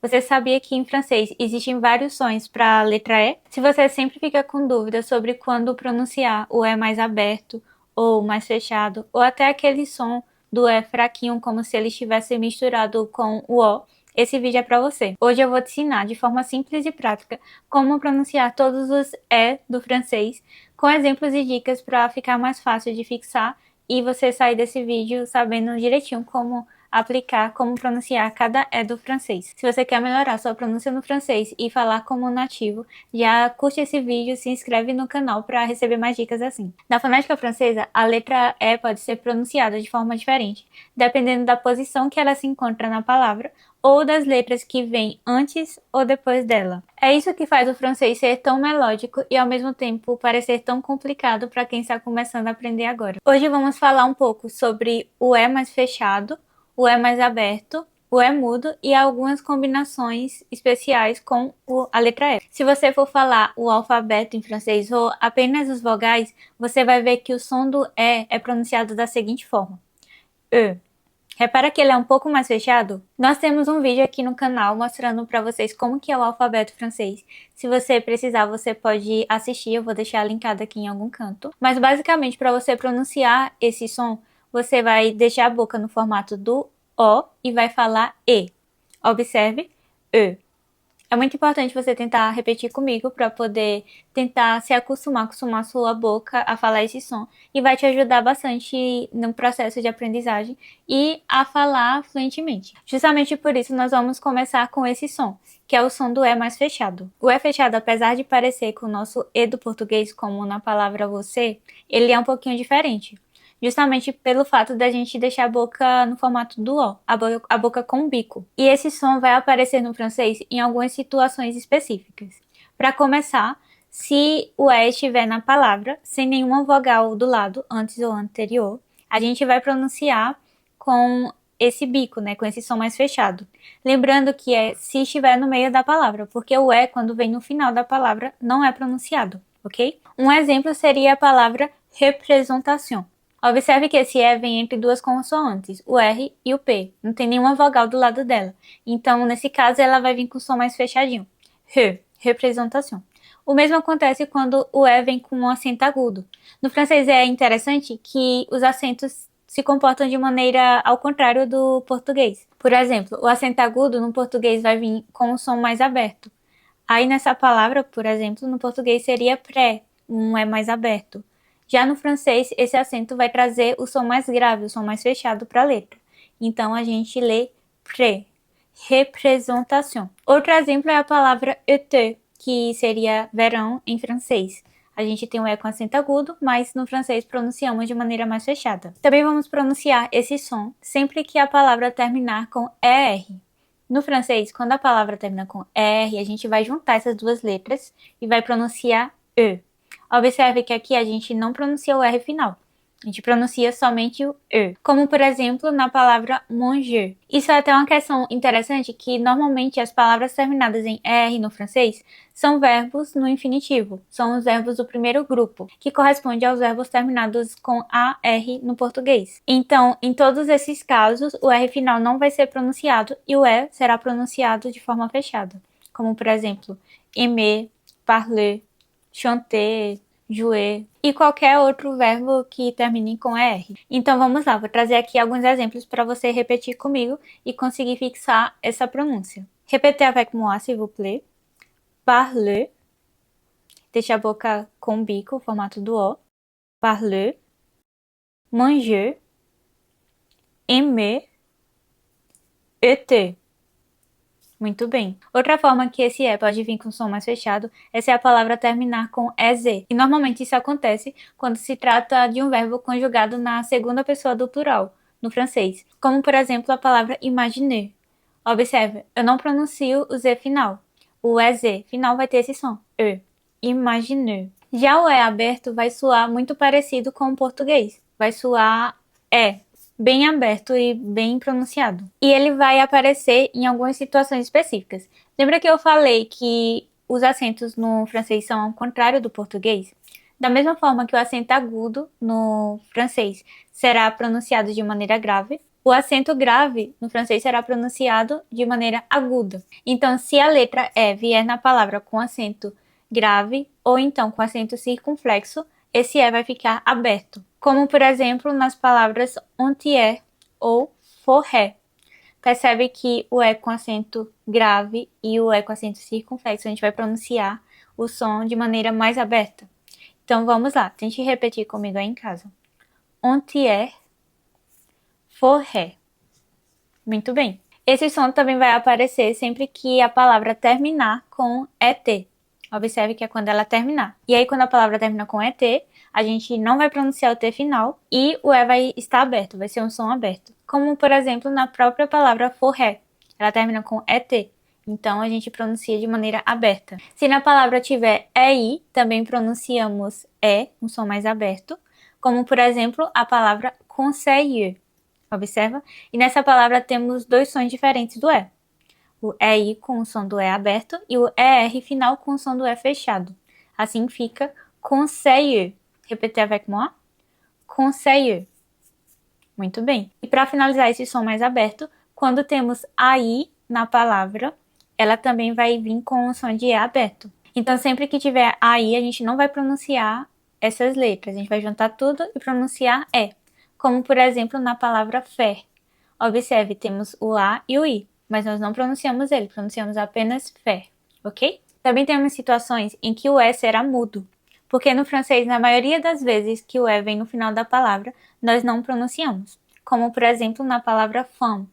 Você sabia que em francês existem vários sons para a letra E? Se você sempre fica com dúvida sobre quando pronunciar o E mais aberto ou mais fechado, ou até aquele som do E fraquinho como se ele estivesse misturado com o O, esse vídeo é para você. Hoje eu vou te ensinar de forma simples e prática como pronunciar todos os E do francês, com exemplos e dicas para ficar mais fácil de fixar e você sair desse vídeo sabendo direitinho como aplicar, como pronunciar cada E do francês. Se você quer melhorar sua pronúncia no francês e falar como nativo, já curte esse vídeo e se inscreve no canal para receber mais dicas assim. Na fonética francesa, a letra E pode ser pronunciada de forma diferente, dependendo da posição que ela se encontra na palavra ou das letras que vêm antes ou depois dela. É isso que faz o francês ser tão melódico e ao mesmo tempo parecer tão complicado para quem está começando a aprender agora. Hoje vamos falar um pouco sobre o E mais fechado, o E mais aberto, o E mudo e algumas combinações especiais com a letra E. Se você for falar o alfabeto em francês ou apenas os vogais, você vai ver que o som do E é pronunciado da seguinte forma: E. Repara que ele é um pouco mais fechado? Nós temos um vídeo aqui no canal mostrando para vocês como que é o alfabeto francês. Se você precisar, você pode assistir, eu vou deixar linkado aqui em algum canto. Mas basicamente, para você pronunciar esse som, você vai deixar a boca no formato do O e vai falar E. Observe, E. É muito importante você tentar repetir comigo para poder tentar se acostumar sua boca a falar esse som e vai te ajudar bastante no processo de aprendizagem e a falar fluentemente. Justamente por isso nós vamos começar com esse som, que é o som do E mais fechado. O E fechado, apesar de parecer com o nosso E do português, como na palavra você, ele é um pouquinho diferente. Justamente pelo fato da gente deixar a boca no formato do O, a boca com o bico. E esse som vai aparecer no francês em algumas situações específicas. Para começar, se o E estiver na palavra, sem nenhuma vogal do lado, antes ou anterior, a gente vai pronunciar com esse bico, né, com esse som mais fechado. Lembrando que é se estiver no meio da palavra, porque o E, quando vem no final da palavra, não é pronunciado, ok? Um exemplo seria a palavra représentation. Observe que esse E vem entre duas consoantes, o R e o P. Não tem nenhuma vogal do lado dela. Então, nesse caso, ela vai vir com o som mais fechadinho. Representação. O mesmo acontece quando o E vem com um acento agudo. No francês é interessante que os acentos se comportam de maneira ao contrário do português. Por exemplo, o acento agudo no português vai vir com um som mais aberto. Aí nessa palavra, por exemplo, no português seria pré, um E mais aberto. Já no francês, esse acento vai trazer o som mais grave, o som mais fechado para a letra. Então, a gente lê pré, représentation. Outro exemplo é a palavra été, que seria verão em francês. A gente tem um E com acento agudo, mas no francês pronunciamos de maneira mais fechada. Também vamos pronunciar esse som sempre que a palavra terminar com ER. No francês, quando a palavra termina com ER, a gente vai juntar essas duas letras e vai pronunciar E. Observe que aqui a gente não pronuncia o R final. A gente pronuncia somente o E. Como, por exemplo, na palavra manger. Isso é até uma questão interessante que, normalmente, as palavras terminadas em R no francês são verbos no infinitivo. São os verbos do primeiro grupo, que corresponde aos verbos terminados com AR no português. Então, em todos esses casos, o R final não vai ser pronunciado e o E será pronunciado de forma fechada. Como, por exemplo, aimer, parler, chanter, jouer e qualquer outro verbo que termine com ER. Então vamos lá, vou trazer aqui alguns exemplos para você repetir comigo e conseguir fixar essa pronúncia. Répétez avec moi, s'il vous plaît. Parler. Deixa a boca com o bico, o formato do O. Parler. Manger. Aimer. Été. Muito bem. Outra forma que esse E pode vir com som mais fechado é se a palavra terminar com EZ. E normalmente isso acontece quando se trata de um verbo conjugado na segunda pessoa do plural, no francês. Como, por exemplo, a palavra imaginer. Observe, eu não pronuncio o Z final. O EZ final vai ter esse som. E. Imaginer. Já o E aberto vai soar muito parecido com o português. Vai soar E. Bem aberto e bem pronunciado. E ele vai aparecer em algumas situações específicas. Lembra que eu falei que os acentos no francês são ao contrário do português? Da mesma forma que o acento agudo no francês será pronunciado de maneira grave, O acento grave no francês será pronunciado de maneira aguda. Então, se a letra E vier na palavra com acento grave ou então com acento circunflexo, esse E vai ficar aberto. Como, por exemplo, nas palavras entier ou forêt. Percebe que o E com acento grave e o E com acento circunflexo, a gente vai pronunciar o som de maneira mais aberta. Então, vamos lá. Tente repetir comigo aí em casa. Entier, forêt. Muito bem. Esse som também vai aparecer sempre que a palavra terminar com ET. Observe que é quando ela terminar. E aí, quando a palavra termina com ET, a gente não vai pronunciar o T final e o E vai estar aberto, vai ser um som aberto. Como, por exemplo, na própria palavra forêt. Ela termina com ET. Então, a gente pronuncia de maneira aberta. Se na palavra tiver EI, também pronunciamos E, um som mais aberto. Como, por exemplo, a palavra conseiller. Observa? E nessa palavra temos dois sons diferentes do E. O EI com o som do E aberto e o ER final com o som do E fechado. Assim fica conseiller. Repetez avec moi. Conseiller. Muito bem. E para finalizar esse som mais aberto, quando temos AI na palavra, ela também vai vir com o som de E aberto. Então, sempre que tiver AI, a gente não vai pronunciar essas letras. A gente vai juntar tudo e pronunciar E. Como, por exemplo, na palavra fé. Observe, temos o A e o I, mas nós não pronunciamos ele, pronunciamos apenas fé, ok? Também temos situações em que o E será mudo, porque no francês, na maioria das vezes que o E vem no final da palavra, nós não pronunciamos, como, por exemplo, na palavra femme.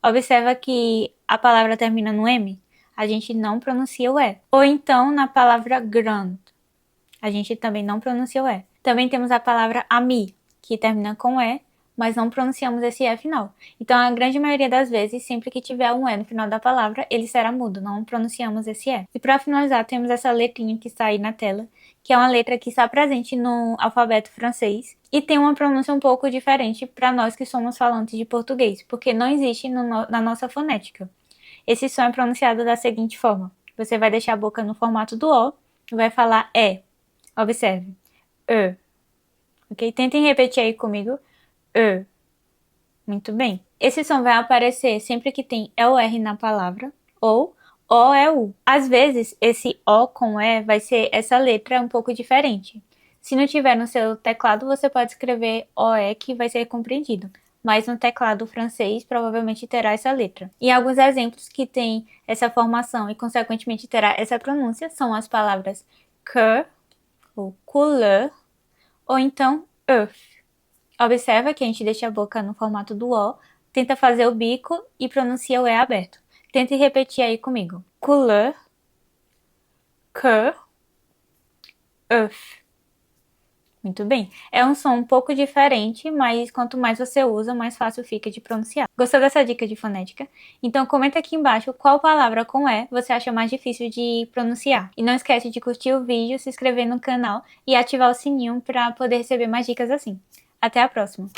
Observa que a palavra termina no M, a gente não pronuncia o E. Ou então, na palavra grande, a gente também não pronuncia o E. Também temos a palavra ami, que termina com E, mas não pronunciamos esse E final. Então, a grande maioria das vezes, sempre que tiver um E no final da palavra, ele será mudo, não pronunciamos esse E. E para finalizar, temos essa letrinha que está aí na tela, que é uma letra que está presente no alfabeto francês e tem uma pronúncia um pouco diferente para nós que somos falantes de português, porque não existe na nossa fonética. Esse som é pronunciado da seguinte forma. Você vai deixar a boca no formato do O e vai falar E. Observe. E. Ok? Tentem repetir aí comigo. E. Muito bem. Esse som vai aparecer sempre que tem E ou R na palavra, ou O é U. Às vezes, esse O com E vai ser essa letra um pouco diferente. Se não tiver no seu teclado, você pode escrever OE que vai ser compreendido. Mas no teclado francês, provavelmente terá essa letra. E alguns exemplos que têm essa formação e, consequentemente, terá essa pronúncia são as palavras que, ou couleur, ou então earth. Observa que a gente deixa a boca no formato do O, tenta fazer o bico e pronuncia o E aberto. Tente repetir aí comigo. Couleur, que, earth. Muito bem. É um som um pouco diferente, mas quanto mais você usa, mais fácil fica de pronunciar. Gostou dessa dica de fonética? Então comenta aqui embaixo qual palavra com E você acha mais difícil de pronunciar. E não esquece de curtir o vídeo, se inscrever no canal e ativar o sininho para poder receber mais dicas assim. Até a próxima!